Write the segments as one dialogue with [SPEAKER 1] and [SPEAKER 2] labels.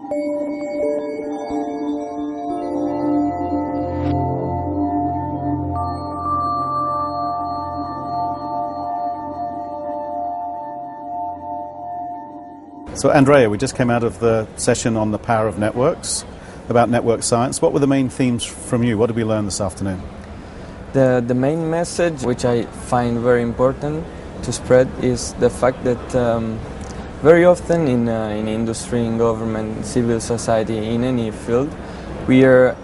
[SPEAKER 1] So Andrea, we just came out of the session on the power of networks, about network science. What were the main themes from you? What did we learn this afternoon?
[SPEAKER 2] The main message, which I find very important to spread, is the fact that very often in industry, in government, civil society, in any field, we are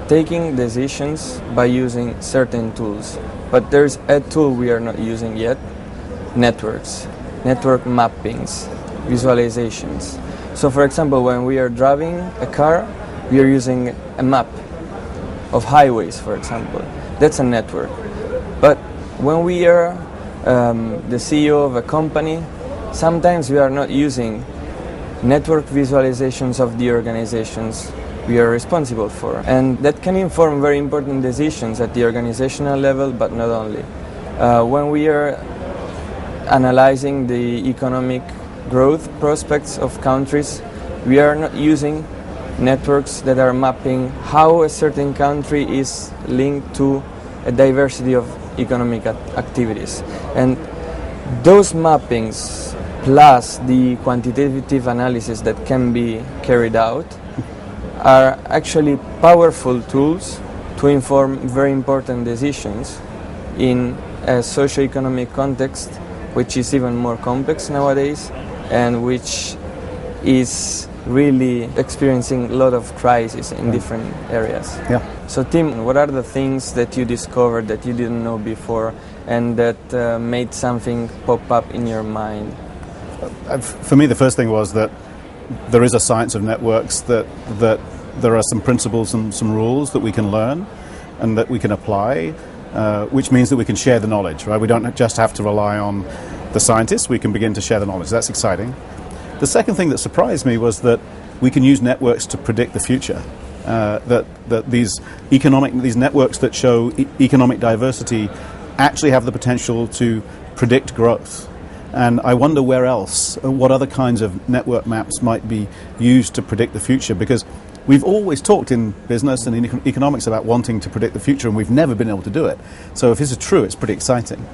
[SPEAKER 2] taking decisions by using certain tools. But there's a tool we are not using yet: networks, network mappings, visualizations. So for example, when we are driving a car, we are using a map of highways, for example. That's a network. But when we are the CEO of a company, sometimes we are not using network visualizations of the organizations we are responsible for. And that can inform very important decisions at the organizational level, but not only. When we are analyzing the economic growth prospects of countries, we are not using networks that are mapping how a certain country is linked to a diversity of economic activities. And those mappings, plus the quantitative analysis that can be carried out, are actually powerful tools to inform very important decisions in a socio-economic context, which is even more complex nowadays, and which is really experiencing a lot of crises in different areas.
[SPEAKER 1] Yeah.
[SPEAKER 2] So Tim, what are the things that you discovered that you didn't know before and that made something pop up in your mind?
[SPEAKER 1] For me, the first thing was that there is a science of networks, that there are some principles and some rules that we can learn and that we can apply, which means that we can share the knowledge, right? We don't just have to rely on the scientists, we can begin to share the knowledge. That's exciting. The second thing that surprised me was that we can use networks to predict the future. That these networks that show economic diversity actually have the potential to predict growth. And I wonder where else, what other kinds of network maps might be used to predict the future, because we've always talked in business and in economics about wanting to predict the future, and we've never been able to do it. So if this is true, it's pretty exciting.